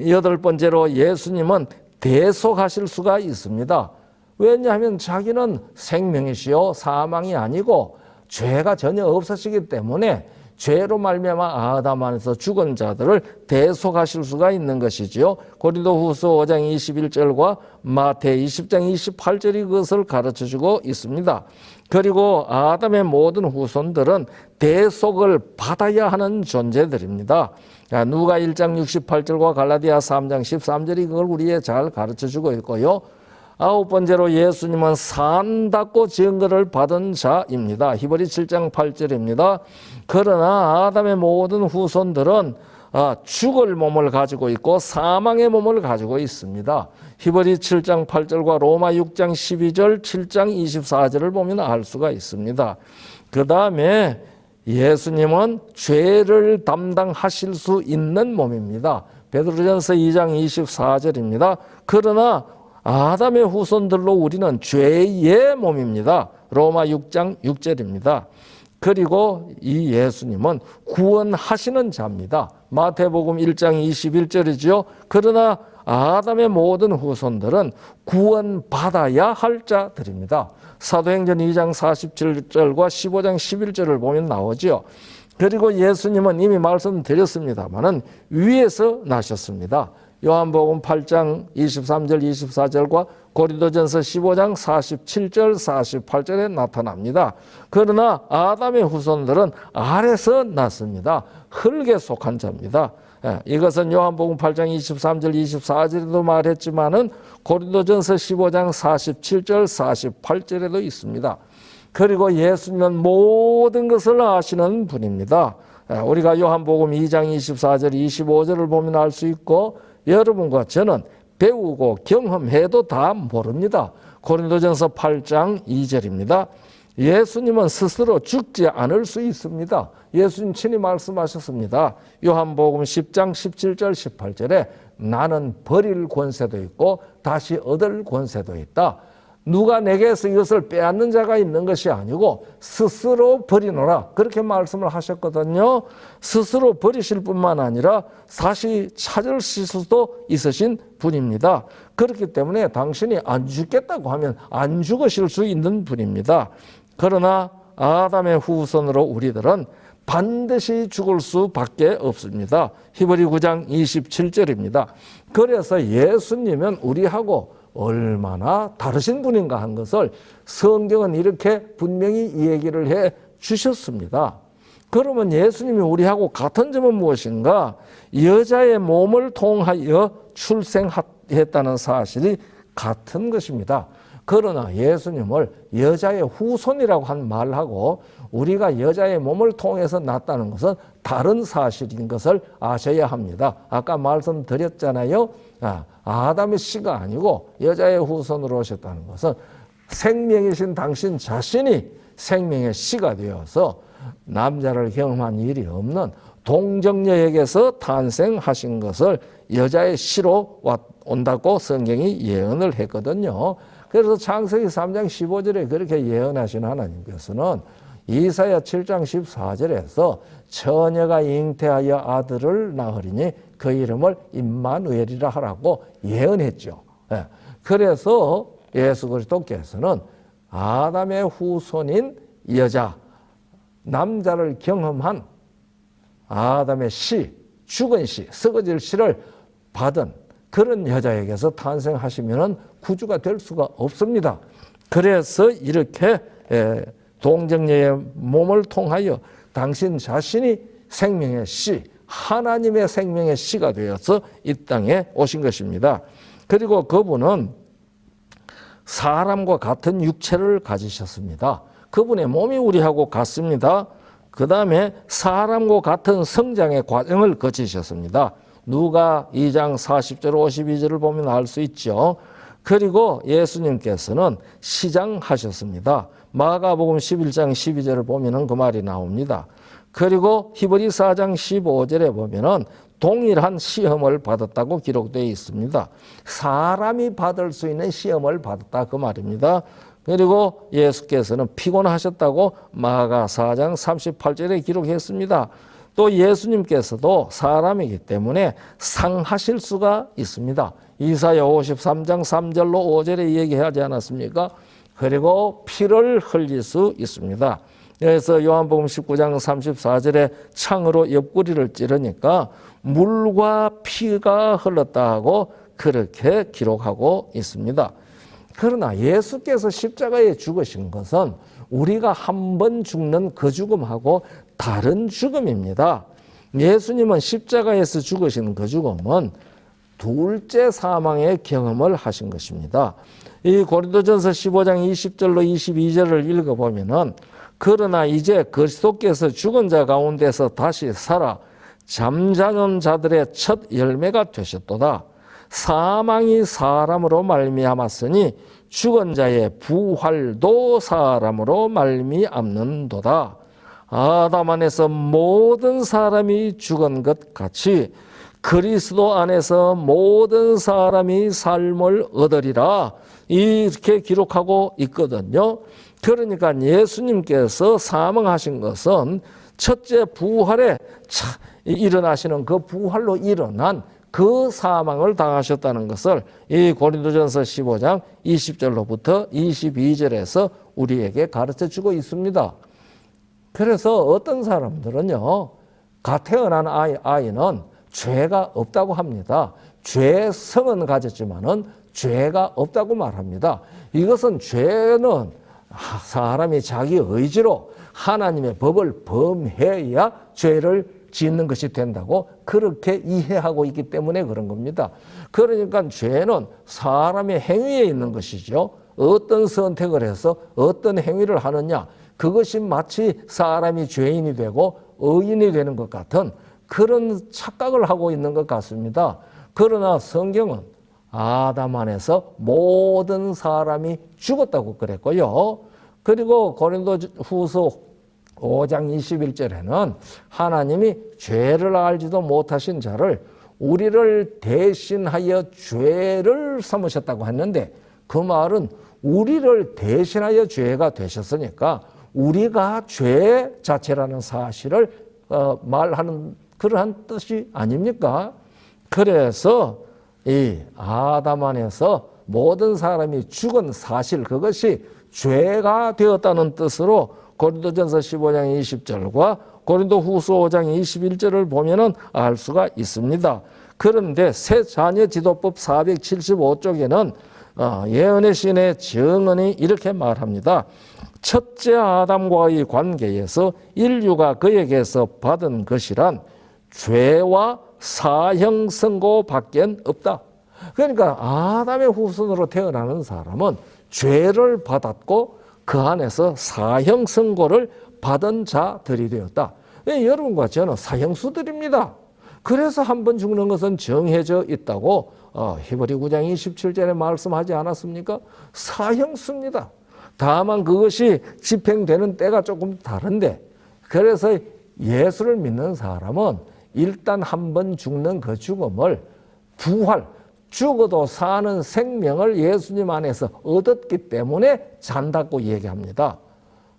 여덟 번째로 예수님은 대속하실 수가 있습니다. 왜냐하면 자기는 생명이시요 사망이 아니고 죄가 전혀 없으시기 때문에 죄로 말미암아 아담 안에서 죽은 자들을 대속하실 수가 있는 것이지요. 고린도후서 5장 21절과 마태 20장 28절이 그것을 가르쳐주고 있습니다. 그리고 아담의 모든 후손들은 대속을 받아야 하는 존재들입니다. 누가 1장 68절과 갈라디아 3장 13절이 그걸 우리에 잘 가르쳐주고 있고요. 아홉 번째로 예수님은 산닫고 증거를 받은 자입니다. 히브리 7장 8절입니다. 그러나 아담의 모든 후손들은 죽을 몸을 가지고 있고 사망의 몸을 가지고 있습니다. 히브리 7장 8절과 로마 6장 12절, 7장 24절을 보면 알 수가 있습니다. 그 다음에 예수님은 죄를 담당하실 수 있는 몸입니다. 베드로전서 2장 24절입니다. 그러나 아담의 후손들로 우리는 죄의 몸입니다. 로마 6장 6절입니다. 그리고 이 예수님은 구원하시는 자입니다. 마태복음 1장 21절이죠. 그러나 아담의 모든 후손들은 구원받아야 할 자들입니다. 사도행전 2장 47절과 15장 11절을 보면 나오죠. 그리고 예수님은 이미 말씀드렸습니다마는 위에서 나셨습니다. 요한복음 8장 23절 24절과 고린도전서 15장 47절 48절에 나타납니다. 그러나 아담의 후손들은 아래서 났습니다. 흙에 속한 자입니다. 이것은 요한복음 8장 23절 24절에도 말했지만은 고린도전서 15장 47절 48절에도 있습니다. 그리고 예수님은 모든 것을 아시는 분입니다. 우리가 요한복음 2장 24절 25절을 보면 알 수 있고 여러분과 저는 배우고 경험해도 다 모릅니다. 고린도전서 8장 2절입니다. 예수님은 스스로 죽지 않을 수 있습니다. 예수님 친히 말씀하셨습니다. 요한복음 10장 17절 18절에 나는 버릴 권세도 있고 다시 얻을 권세도 있다. 누가 내게서 이것을 빼앗는 자가 있는 것이 아니고 스스로 버리노라 그렇게 말씀을 하셨거든요. 스스로 버리실 뿐만 아니라 다시 찾으실 수도 있으신 분입니다. 그렇기 때문에 당신이 안 죽겠다고 하면 안 죽으실 수 있는 분입니다. 그러나 아담의 후손으로 우리들은 반드시 죽을 수밖에 없습니다. 히브리 9장 27절입니다. 그래서 예수님은 우리하고 얼마나 다르신 분인가 한 것을 성경은 이렇게 분명히 얘기를 해 주셨습니다. 그러면 예수님이 우리하고 같은 점은 무엇인가? 여자의 몸을 통하여 출생했다는 사실이 같은 것입니다. 그러나 예수님을 여자의 후손이라고 한 말하고 우리가 여자의 몸을 통해서 났다는 것은 다른 사실인 것을 아셔야 합니다. 아까 말씀드렸잖아요. 아담의 씨가 아니고 여자의 후손으로 오셨다는 것은 생명이신 당신 자신이 생명의 씨가 되어서 남자를 경험한 일이 없는 동정녀에게서 탄생하신 것을 여자의 씨로 온다고 성경이 예언을 했거든요. 그래서 창세기 3장 15절에 그렇게 예언하신 하나님께서는 이사야 7장 14절에서 처녀가 잉태하여 아들을 낳으리니 그 이름을 임마누엘이라 하라고 예언했죠. 그래서 예수 그리스도께서는 아담의 후손인 여자, 남자를 경험한 아담의 씨, 죽은 씨, 썩어질 씨를 받은 그런 여자에게서 탄생하시면 구주가 될 수가 없습니다. 그래서 이렇게 동정녀의 몸을 통하여 당신 자신이 생명의 씨, 하나님의 생명의 씨가 되어서 이 땅에 오신 것입니다. 그리고 그분은 사람과 같은 육체를 가지셨습니다. 그분의 몸이 우리하고 같습니다. 그 다음에 사람과 같은 성장의 과정을 거치셨습니다. 누가 2장 40절 52절을 보면 알 수 있죠. 그리고 예수님께서는 시장하셨습니다. 마가복음 11장 12절을 보면 그 말이 나옵니다. 그리고 히브리 4장 15절에 보면 동일한 시험을 받았다고 기록되어 있습니다. 사람이 받을 수 있는 시험을 받았다 그 말입니다. 그리고 예수께서는 피곤하셨다고 마가 4장 38절에 기록했습니다. 또 예수님께서도 사람이기 때문에 상하실 수가 있습니다. 이사야 53장 3절로 5절에 얘기하지 않았습니까? 그리고 피를 흘릴 수 있습니다. 그래서 요한복음 19장 34절에 창으로 옆구리를 찌르니까 물과 피가 흘렀다 하고 그렇게 기록하고 있습니다. 그러나 예수께서 십자가에 죽으신 것은 우리가 한 번 죽는 그 죽음하고 다른 죽음입니다. 예수님은 십자가에서 죽으신 그 죽음은 둘째 사망의 경험을 하신 것입니다. 이 고린도전서 15장 20절로 22절을 읽어보면은 그러나 이제 그리스도께서 죽은 자 가운데서 다시 살아 잠자는 자들의 첫 열매가 되셨도다. 사망이 사람으로 말미암았으니 죽은 자의 부활도 사람으로 말미암는도다. 아담 안에서 모든 사람이 죽은 것 같이 그리스도 안에서 모든 사람이 삶을 얻으리라 이렇게 기록하고 있거든요. 그러니까 예수님께서 사망하신 것은 첫째 부활에 일어나시는 그 부활로 일어난 그 사망을 당하셨다는 것을 이 고린도전서 15장 20절로부터 22절에서 우리에게 가르쳐 주고 있습니다. 그래서 어떤 사람들은요, 갓 태어난 아이는 죄가 없다고 합니다. 죄성은 가졌지만은 죄가 없다고 말합니다. 이것은 죄는 사람이 자기 의지로 하나님의 법을 범해야 죄를 짓는 것이 된다고 그렇게 이해하고 있기 때문에 그런 겁니다. 그러니까 죄는 사람의 행위에 있는 것이죠. 어떤 선택을 해서 어떤 행위를 하느냐, 그것이 마치 사람이 죄인이 되고 의인이 되는 것 같은 그런 착각을 하고 있는 것 같습니다. 그러나 성경은 아담 안에서 모든 사람이 죽었다고 그랬고요. 그리고 고린도후서 5장 21절에는 하나님이 죄를 알지도 못하신 자를 우리를 대신하여 죄를 삼으셨다고 했는데 그 말은 우리를 대신하여 죄가 되셨으니까 우리가 죄 자체라는 사실을 말하는 그러한 뜻이 아닙니까? 그래서 이 아담 안에서 모든 사람이 죽은 사실 그것이 죄가 되었다는 뜻으로 고린도전서 15장 20절과 고린도 후서 5장 21절을 보면은 알 수가 있습니다. 그런데 새 자녀 지도법 475쪽에는 예언의 신의 정언이 이렇게 말합니다. 첫째 아담과의 관계에서 인류가 그에게서 받은 것이란 죄와 사형 선고밖에 없다. 그러니까 아담의 후손으로 태어나는 사람은 죄를 받았고 그 안에서 사형 선고를 받은 자들이 되었다. 여러분과 저는 사형수들입니다. 그래서 한 번 죽는 것은 정해져 있다고 히브리 9장 27절에 말씀하지 않았습니까? 사형수입니다. 다만 그것이 집행되는 때가 조금 다른데, 그래서 예수를 믿는 사람은 일단 한 번 죽는 그 죽음을 부활, 죽어도 사는 생명을 예수님 안에서 얻었기 때문에 산다고 얘기합니다.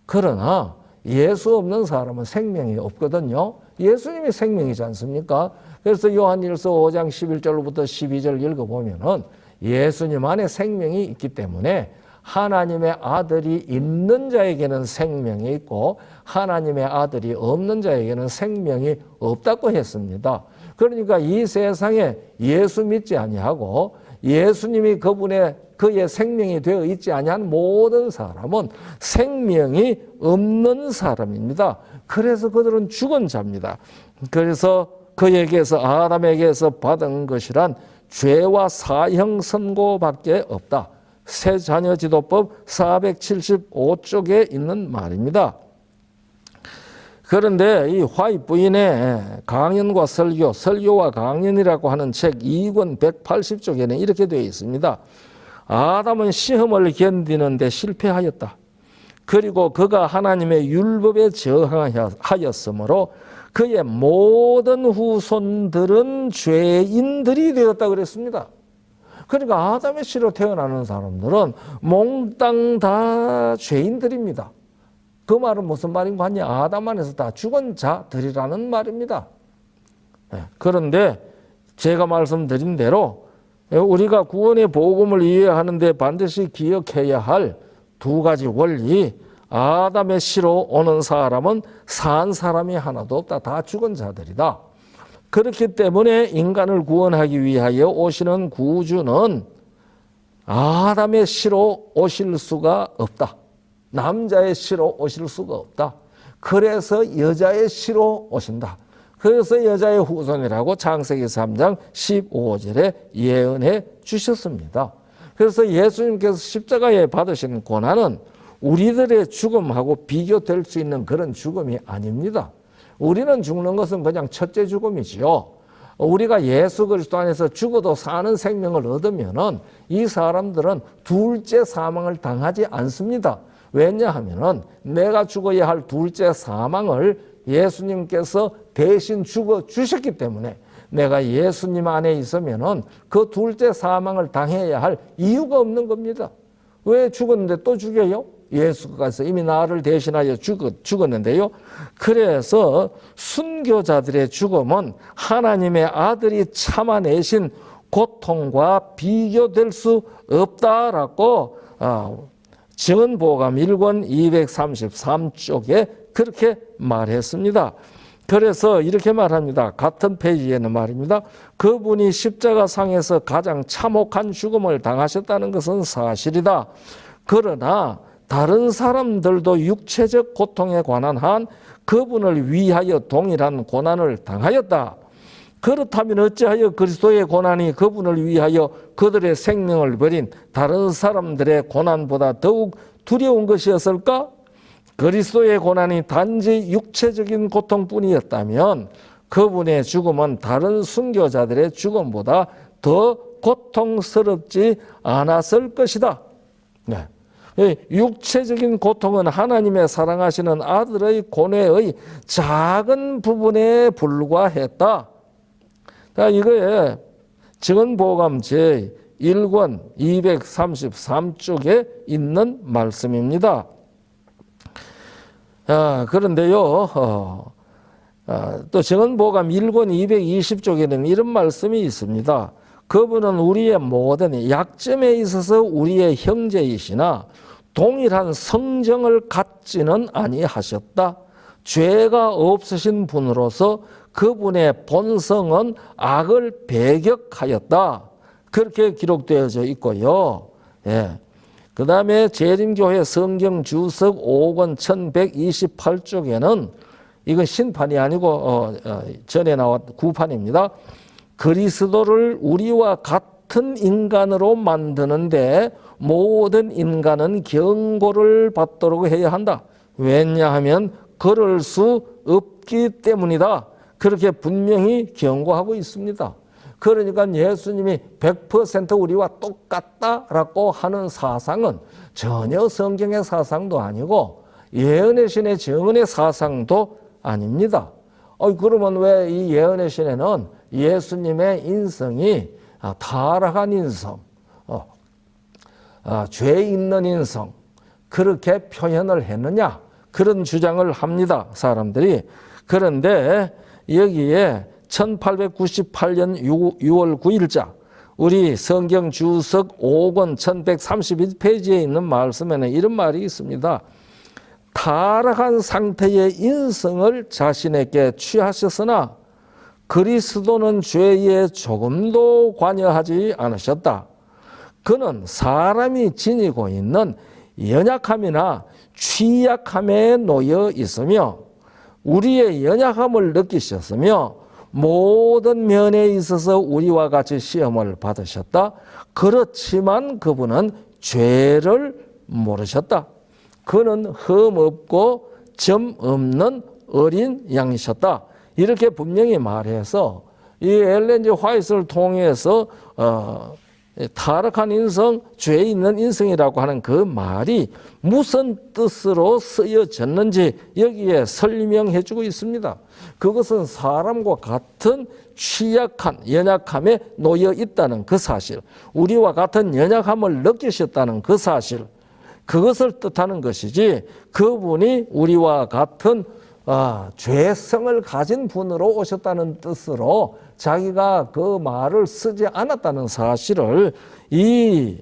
그러나 예수 없는 사람은 생명이 없거든요. 예수님이 생명이지 않습니까? 그래서 요한일서 5장 11절부터 12절 읽어보면은 예수님 안에 생명이 있기 때문에 하나님의 아들이 있는 자에게는 생명이 있고 하나님의 아들이 없는 자에게는 생명이 없다고 했습니다. 그러니까 이 세상에 예수 믿지 아니하고 예수님이 그의 생명이 되어 있지 아니한 모든 사람은 생명이 없는 사람입니다. 그래서 그들은 죽은 자입니다. 그래서 그에게서 아담에게서 받은 것이란 죄와 사형 선고밖에 없다. 새 자녀 지도법 475쪽에 있는 말입니다. 그런데 이 화이트 부인의 강연과 설교와 강연이라고 하는 책 2권 180쪽에는 이렇게 되어 있습니다. 아담은 시험을 견디는 데 실패하였다. 그리고 그가 하나님의 율법에 저항하였으므로 그의 모든 후손들은 죄인들이 되었다 그랬습니다. 그러니까 아담의 씨로 태어나는 사람들은 몽땅 다 죄인들입니다. 그 말은 무슨 말인 거 아니냐? 아담 안에서 다 죽은 자들이라는 말입니다. 그런데 제가 말씀드린 대로 우리가 구원의 복음을 이해하는 데 반드시 기억해야 할 두 가지 원리, 아담의 씨로 오는 사람은 산 사람이 하나도 없다. 다 죽은 자들이다. 그렇기 때문에 인간을 구원하기 위하여 오시는 구주는 아담의 씨로 오실 수가 없다. 남자의 씨로 오실 수가 없다. 그래서 여자의 씨로 오신다. 그래서 여자의 후손이라고 창세기 3장 15절에 예언해 주셨습니다. 그래서 예수님께서 십자가에 받으신 고난은 우리들의 죽음하고 비교될 수 있는 그런 죽음이 아닙니다. 우리는 죽는 것은 그냥 첫째 죽음이지요. 우리가 예수 그리스도 안에서 죽어도 사는 생명을 얻으면은 이 사람들은 둘째 사망을 당하지 않습니다. 왜냐하면은 내가 죽어야 할 둘째 사망을 예수님께서 대신 죽어 주셨기 때문에 내가 예수님 안에 있으면은 그 둘째 사망을 당해야 할 이유가 없는 겁니다. 왜 죽었는데 또 죽여요? 예수가 이미 나를 대신하여 죽었는데요. 그래서 순교자들의 죽음은 하나님의 아들이 참아내신 고통과 비교될 수 없다라고 증언보감 1권 233쪽에 그렇게 말했습니다. 그래서 이렇게 말합니다. 같은 페이지에는 말입니다. 그분이 십자가상에서 가장 참혹한 죽음을 당하셨다는 것은 사실이다. 그러나 다른 사람들도 육체적 고통에 관한 한 그분을 위하여 동일한 고난을 당하였다. 그렇다면 어찌하여 그리스도의 고난이 그분을 위하여 그들의 생명을 버린 다른 사람들의 고난보다 더욱 두려운 것이었을까? 그리스도의 고난이 단지 육체적인 고통뿐이었다면 그분의 죽음은 다른 순교자들의 죽음보다 더 고통스럽지 않았을 것이다. 네. 육체적인 고통은 하나님의 사랑하시는 아들의 고뇌의 작은 부분에 불과했다. 이거에 증언보감 제1권 233쪽에 있는 말씀입니다. 그런데요, 또 증언보감 1권 220쪽에는 이런 말씀이 있습니다. 그분은 우리의 모든 약점에 있어서 우리의 형제이시나 동일한 성정을 갖지는 아니하셨다. 죄가 없으신 분으로서 그분의 본성은 악을 배격하였다. 그렇게 기록되어져 있고요. 예. 그 다음에 재림교회 성경 주석 5권 1128쪽에는 이건 신판이 아니고 전에 나왔 구판입니다. 그리스도를 우리와 같은 인간으로 만드는데 모든 인간은 경고를 받도록 해야 한다. 왜냐하면 그럴 수 없기 때문이다. 그렇게 분명히 경고하고 있습니다. 그러니까 예수님이 100% 우리와 똑같다라고 하는 사상은 전혀 성경의 사상도 아니고 예언의 신의 정언의 사상도 아닙니다. 그러면 왜 이 예언의 신에는 예수님의 인성이 타락한 인성, 죄 있는 인성 그렇게 표현을 했느냐 그런 주장을 합니다. 사람들이. 그런데 여기에 1898년 6월 9일자 우리 성경 주석 5권 1131페이지에 있는 말씀에는 이런 말이 있습니다. 타락한 상태의 인성을 자신에게 취하셨으나 그리스도는 죄에 조금도 관여하지 않으셨다. 그는 사람이 지니고 있는 연약함이나 취약함에 놓여 있으며 우리의 연약함을 느끼셨으며 모든 면에 있어서 우리와 같이 시험을 받으셨다. 그렇지만 그분은 죄를 모르셨다. 그는 흠 없고 점 없는 어린 양이셨다. 이렇게 분명히 말해서 이 엘렌 G 화이트를 통해서 타락한 인성, 죄 있는 인성이라고 하는 그 말이 무슨 뜻으로 쓰여졌는지 여기에 설명해 주고 있습니다. 그것은 사람과 같은 취약한 연약함에 놓여 있다는 그 사실, 우리와 같은 연약함을 느끼셨다는 그 사실, 그것을 뜻하는 것이지 그분이 우리와 같은 죄성을 가진 분으로 오셨다는 뜻으로 자기가 그 말을 쓰지 않았다는 사실을 이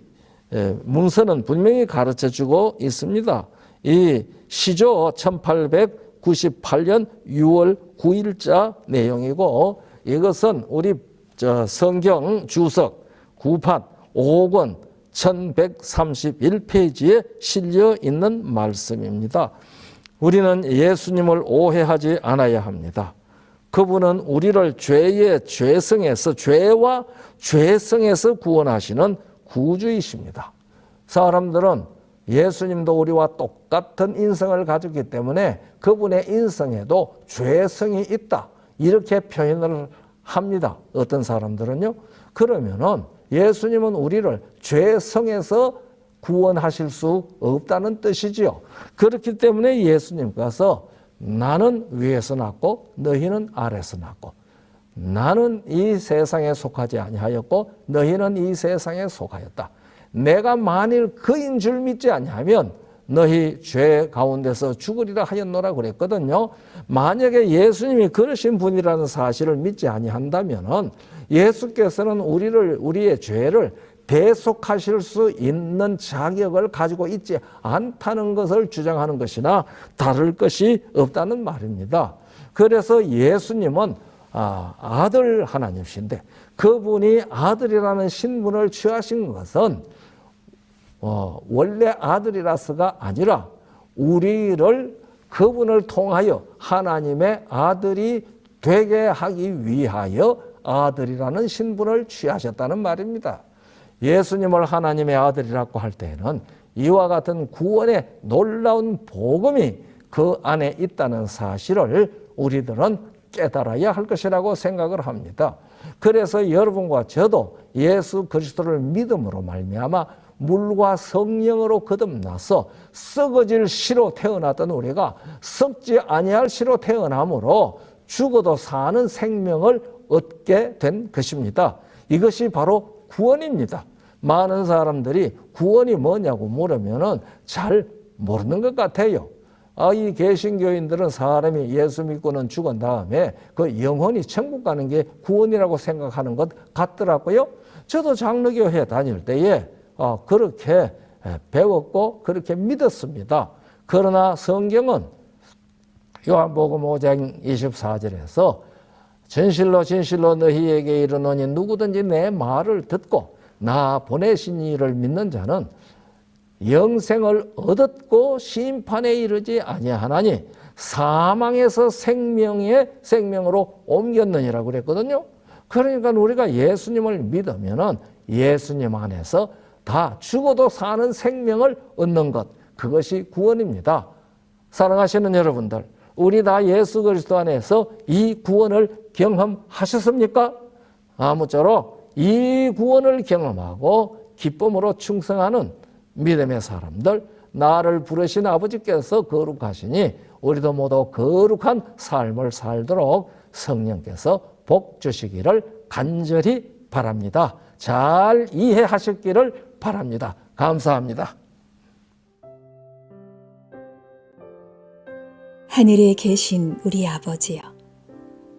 문서는 분명히 가르쳐주고 있습니다. 이 시조 1898년 6월 9일자 내용이고 이것은 우리 성경 주석 9판 5권 1131페이지에 실려 있는 말씀입니다. 우리는 예수님을 오해하지 않아야 합니다. 그분은 우리를 죄의 죄성에서, 죄와 죄성에서 구원하시는 구주이십니다. 사람들은 예수님도 우리와 똑같은 인성을 가졌기 때문에 그분의 인성에도 죄성이 있다, 이렇게 표현을 합니다. 어떤 사람들은요. 그러면은 예수님은 우리를 죄성에서 구원하실 수 없다는 뜻이지요. 그렇기 때문에 예수님께서 나는 위에서 났고 너희는 아래서 났고, 나는 이 세상에 속하지 아니하였고 너희는 이 세상에 속하였다. 내가 만일 그인 줄 믿지 아니하면 너희 죄 가운데서 죽으리라 하였노라 그랬거든요. 만약에 예수님이 그러신 분이라는 사실을 믿지 아니한다면은 예수께서는 우리의 죄를 대속하실 수 있는 자격을 가지고 있지 않다는 것을 주장하는 것이나 다를 것이 없다는 말입니다. 그래서 예수님은 아들 하나님이신데 그분이 아들이라는 신분을 취하신 것은 원래 아들이라서가 아니라 우리를 그분을 통하여 하나님의 아들이 되게 하기 위하여 아들이라는 신분을 취하셨다는 말입니다. 예수님을 하나님의 아들이라고 할 때에는 이와 같은 구원의 놀라운 복음이 그 안에 있다는 사실을 우리들은 깨달아야 할 것이라고 생각을 합니다. 그래서 여러분과 저도 예수 그리스도를 믿음으로 말미암아 물과 성령으로 거듭나서 썩어질 씨로 태어났던 우리가 썩지 아니할 씨로 태어남으로 죽어도 사는 생명을 얻게 된 것입니다. 이것이 바로 구원입니다. 많은 사람들이 구원이 뭐냐고 물으면은 잘 모르는 것 같아요. 이 개신교인들은 사람이 예수 믿고는 죽은 다음에 그 영혼이 천국 가는 게 구원이라고 생각하는 것 같더라고요. 저도 장로교회 다닐 때에 그렇게 배웠고 그렇게 믿었습니다. 그러나 성경은 요한복음 5장 24절에서 진실로 진실로 너희에게 이르노니 누구든지 내 말을 듣고 나 보내신 이를 믿는 자는 영생을 얻었고 심판에 이르지 아니하나니 사망에서 생명으로 옮겼느니라고 그랬거든요. 그러니까 우리가 예수님을 믿으면은 예수님 안에서 다 죽어도 사는 생명을 얻는 것, 그것이 구원입니다. 사랑하시는 여러분들, 우리 다 예수 그리스도 안에서 이 구원을 경험하셨습니까? 아무쪼록 이 구원을 경험하고 기쁨으로 충성하는 믿음의 사람들, 나를 부르신 아버지께서 거룩하시니 우리도 모두 거룩한 삶을 살도록 성령께서 복 주시기를 간절히 바랍니다. 잘 이해하셨기를 바랍니다. 감사합니다. 하늘에 계신 우리 아버지여,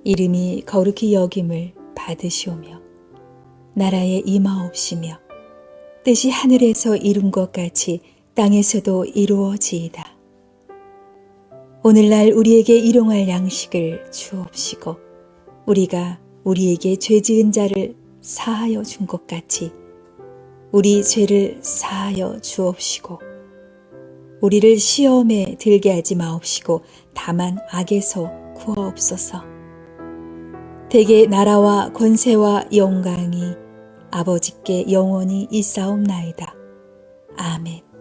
이름이 거룩히 여김을 받으시오며 나라에 임하옵시며 뜻이 하늘에서 이룬 것 같이 땅에서도 이루어지이다. 오늘날 우리에게 일용할 양식을 주옵시고 우리가 우리에게 죄 지은 자를 사하여 준 것 같이 우리 죄를 사하여 주옵시고 우리를 시험에 들게 하지 마옵시고 다만 악에서 구하옵소서. 대개 나라와 권세와 영광이 아버지께 영원히 있사옵나이다. 아멘.